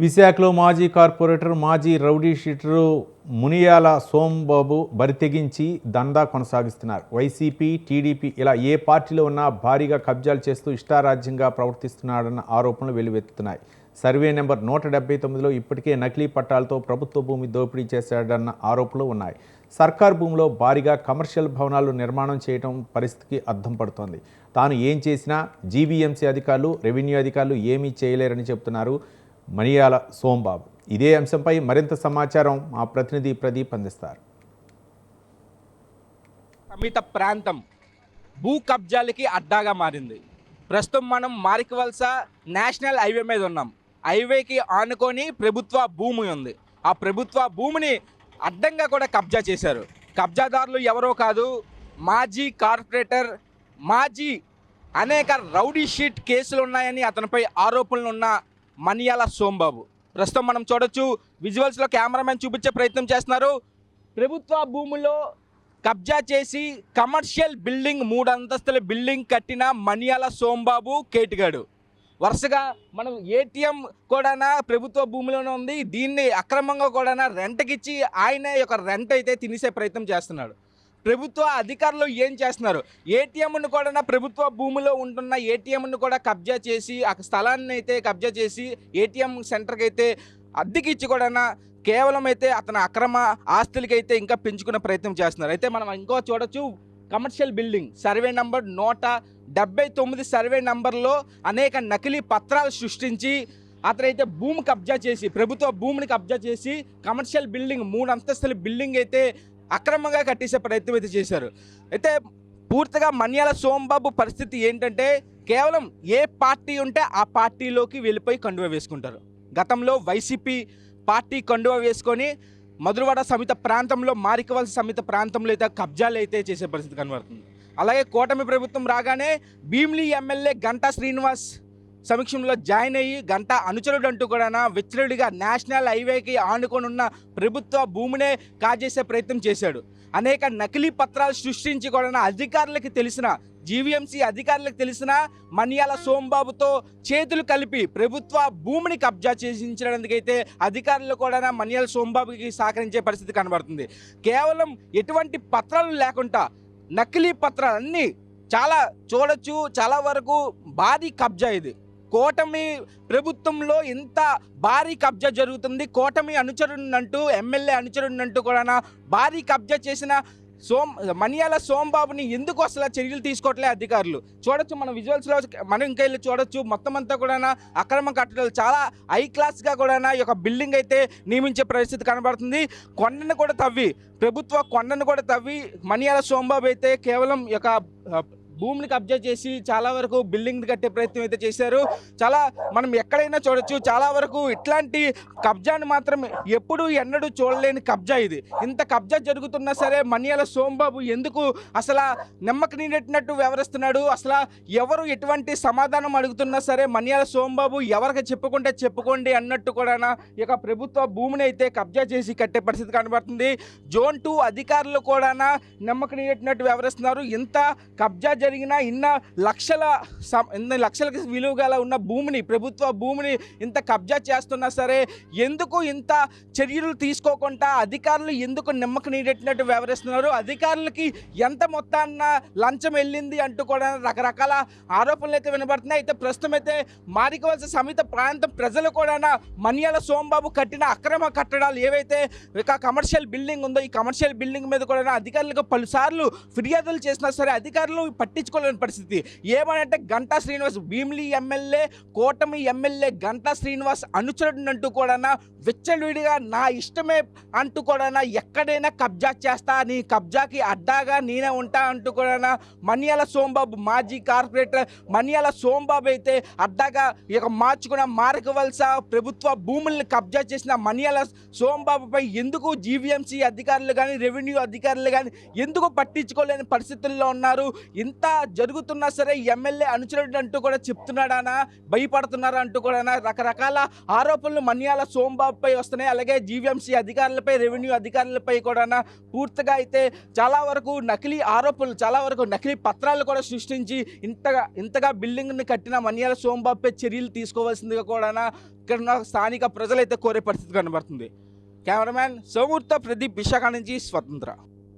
విశాఖలో మాజీ కార్పొరేటర్ మాజీ రౌడీ షీటరు మునియాల సోంబాబు బరితెగించి దందా కొనసాగిస్తున్నారు. వైసీపీ, టీడీపీ ఇలా ఏ పార్టీలో ఉన్నా భారీగా కబ్జాలు చేస్తూ ఇష్టారాజ్యంగా ప్రవర్తిస్తున్నాడన్న ఆరోపణలు వెల్లువెత్తుతున్నాయి. సర్వే నెంబర్ 179లో ఇప్పటికే నకిలీ పట్టాలతో ప్రభుత్వ భూమి దోపిడీ చేశాడన్న ఆరోపణలు ఉన్నాయి. సర్కార్ భూమిలో భారీగా కమర్షియల్ భవనాలు నిర్మాణం చేయడం పరిస్థితికి అద్దం పడుతోంది. తాను ఏం చేసినా జీవీఎంసీ అధికారులు, రెవెన్యూ అధికారులు ఏమీ చేయలేరని చెబుతున్నారు మనియాల సోంబాబు. ఇదే అంశంపై మరింత సమాచారం మా ప్రతినిధి ప్రదీప్ అందిస్తారు. సమిత ప్రాంతం భూ కబ్జాలకి అడ్డాగా మారింది. ప్రస్తుతం మనం మారికవలస నేషనల్ హైవే మీద ఉన్నాం. హైవేకి ఆనుకొని ప్రభుత్వ భూమి ఉంది. ఆ ప్రభుత్వ భూమిని అడ్డంగా కూడా కబ్జా చేశారు. కబ్జాదారులు ఎవరో కాదు, మాజీ కార్పొరేటర్, మాజీ అనేక రౌడీ షీట్ కేసులు ఉన్నాయని అతనిపై ఆరోపణలు ఉన్న మనియాల సోంబాబు. ప్రస్తుతం మనం చూడొచ్చు, విజువల్స్లో కెమెరామెన్ చూపించే ప్రయత్నం చేస్తున్నారు. ప్రభుత్వ భూములో కబ్జా చేసి కమర్షియల్ బిల్డింగ్ 3 అంతస్తుల బిల్డింగ్ కట్టిన మనియాల సోంబాబు కేటుగాడు. వరుసగా మనం ఏటీఎం కూడా ప్రభుత్వ భూమిలోనే ఉంది. దీన్ని అక్రమంగా కూడా రెంట్కిచ్చి ఆయనే ఒక రెంట్ అయితే తినేసే ప్రయత్నం చేస్తున్నాడు. ప్రభుత్వ అధికారులు ఏం చేస్తున్నారు? ఏటీఎంను కూడా ప్రభుత్వ భూమిలో ఉంటున్న ఏటీఎంను కూడా కబ్జా చేసి ఆ స్థలాన్ని అయితే కబ్జా చేసి ఏటీఎం సెంటర్కి అయితే అద్దెకిచ్చి కూడా కేవలం అయితే అతని అక్రమ ఆస్తులకి అయితే ఇంకా పెంచుకునే ప్రయత్నం చేస్తున్నారు. అయితే మనం ఇంకో చూడొచ్చు, commercial building survey number 179 survey నంబర్లో అనేక నకిలీ పత్రాలు సృష్టించి అతనైతే భూమి కబ్జా చేసి, ప్రభుత్వ భూమిని కబ్జా చేసి కమర్షియల్ బిల్డింగ్ 3 అంతస్తుల బిల్డింగ్ అయితే అక్రమంగా కట్టేసే ప్రయత్నం అయితే చేశారు. అయితే పూర్తిగా మనియాల సోంబాబు పరిస్థితి ఏంటంటే, కేవలం ఏ పార్టీ ఉంటే ఆ పార్టీలోకి వెళ్ళిపోయి కండువా వేసుకుంటారు. గతంలో వైసీపీ పార్టీ కండువా వేసుకొని మధురవాడ సమిత ప్రాంతంలో, మారికవలస సమిత ప్రాంతంలో అయితే కబ్జాలు అయితే చేసే పరిస్థితి కనబడుతుంది. అలాగే కూటమి ప్రభుత్వం రాగానే భీమిలి ఎమ్మెల్యే గంటా శ్రీనివాస్ సమీక్షంలో జాయిన్ అయ్యి గంటా అనుచరుడు అంటూ కూడా విచ్చలవిడిగా నేషనల్ హైవేకి ఆనుకొని ఉన్న ప్రభుత్వ భూమినే కాజేసే ప్రయత్నం చేశాడు. అనేక నకిలీ పత్రాలు సృష్టించి కూడా అధికారులకు తెలిసిన, జీవీఎంసీ అధికారులకు తెలిసిన మనియాల సోంబాబుతో చేతులు కలిపి ప్రభుత్వ భూమిని కబ్జా చేయించడానికైతే అధికారులు కూడా మనియాల సోంబాబుకి సహకరించే పరిస్థితి కనబడుతుంది. కేవలం ఎటువంటి పత్రాలు లేకుండా నకిలీ పత్రాలు అన్నీ చాలా చూడొచ్చు. చాలా వరకు భారీ కబ్జా ఇది. కూటమి ప్రభుత్వంలో ఇంత భారీ కబ్జా జరుగుతుంది. కూటమి అనుచరుడినంటూ, ఎమ్మెల్యే అనుచరుడినంటూ కూడా భారీ కబ్జా చేసిన మనియాల సోంబాబుని ఎందుకు అసలు చర్యలు తీసుకోవట్లే అధికారులు? చూడొచ్చు మనం విజువల్స్లో, మనం ఇంకా వెళ్ళి చూడొచ్చు. మొత్తం అంతా కూడా అక్రమ కట్టడాలు, చాలా హై క్లాస్గా కూడా ఈ యొక్క బిల్డింగ్ అయితే నియమించే పరిస్థితి కనబడుతుంది. కొండను కూడా తవ్వి, ప్రభుత్వ కొండను కూడా తవ్వి మనియాల సోంబాబు అయితే కేవలం ఈ యొక్క భూమిని కబ్జా చేసి చాలా వరకు బిల్డింగ్ కట్టే ప్రయత్నం అయితే చేశారు. చాలా మనం ఎక్కడైనా చూడొచ్చు, చాలా వరకు ఇట్లాంటి కబ్జాని మాత్రం ఎప్పుడూ ఎన్నడూ చూడలేని కబ్జా ఇది. ఇంత కబ్జా జరుగుతున్నా సరే మనియాల సోంబాబు ఎందుకు అసలు నిమ్మకు నీరెట్టినట్టు వ్యవహరిస్తున్నాడు? అసలు ఎవరు ఎటువంటి సమాధానం అడుగుతున్నా సరే మనియాల సోంబాబు ఎవరికి చెప్పుకుంటే చెప్పుకోండి అన్నట్టు కూడా ఈ యొక్క ప్రభుత్వ భూమిని అయితే కబ్జా చేసి కట్టే పరిస్థితి కనబడుతుంది. జోన్ 2 అధికారులు కూడా నిమ్మకు నీరెట్టినట్టు వ్యవహరిస్తున్నారు. ఇంత కబ్జా జరిగిన ఇన్ని లక్షలకి విలువ గల ఉన్న భూమిని, ప్రభుత్వ భూమిని ఇంత కబ్జా చేస్తున్నా సరే ఎందుకు ఇంత చర్యలు తీసుకోకుండా అధికారులు ఎందుకు నిమ్మకు నీరెట్టినట్టు వ్యవహరిస్తున్నారు? అధికారులకి ఎంత మొత్తాన్న లంచం వెళ్ళింది అంటూ కూడా రకరకాల ఆరోపణలు అయితే వినబడుతున్నాయి. అయితే ప్రస్తుతం అయితే మారికవలస సమిత ప్రాంతం ప్రజలు కూడా మనియాల సోంబాబు కట్టిన అక్రమ కట్టడాలు ఏవైతే ఇక కమర్షియల్ బిల్డింగ్ ఉందో, ఈ కమర్షియల్ బిల్డింగ్ మీద కూడా అధికారులకు పలుసార్లు ఫిర్యాదులు చేసినా సరే అధికారులు పట్టించుకోలేని పరిస్థితి. ఏమనంటే గంటా శ్రీనివాస్, భీమిలి ఎమ్మెల్యే, కూటమి ఎమ్మెల్యే గంటా శ్రీనివాస్ అనుచరుడినంటూ కూడా విచ్చలవిడిగా నా ఇష్టమే అంటూ కూడా ఎక్కడైనా కబ్జా చేస్తా, నీ కబ్జాకి అడ్డాగా నేనే ఉంటా అంటూ కూడా మనియాల సోంబాబు, మాజీ కార్పొరేటర్ మనియాల సోంబాబు అయితే అడ్డాగా ఇక మార్చుకున్న మారికవలస ప్రభుత్వ భూముల్ని కబ్జా చేసిన మనియాల సోంబాబుపై ఎందుకు జీవీఎంసీ అధికారులు కానీ, రెవెన్యూ అధికారులు కానీ ఎందుకు పట్టించుకోలేని పరిస్థితుల్లో ఉన్నారు? ఇంత ఇంత జరుగుతున్నా సరే ఎమ్మెల్యే అనుచరుడు అంటూ కూడా చెప్తున్నాడానా, భయపడుతున్నారా అంటూ కూడా రకరకాల ఆరోపణలు మన్యాల సోంబాబుపై వస్తున్నాయి. అలాగే జీవీఎంసీ అధికారులపై, రెవెన్యూ అధికారులపై కూడా పూర్తిగా అయితే చాలా వరకు నకిలీ ఆరోపణలు, చాలా వరకు నకిలీ పత్రాలు కూడా సృష్టించి ఇంతగా బిల్డింగ్ని కట్టిన మన్యాల సోంబాబుపై చర్యలు తీసుకోవాల్సిందిగా కూడా ఇక్కడ ఉన్న స్థానిక ప్రజలైతే కోరే పరిస్థితి కనబడుతుంది. కెమెరామ్యాన్ సోమూర్తో ప్రదీప్, విశాఖ నుంచి స్వతంత్ర.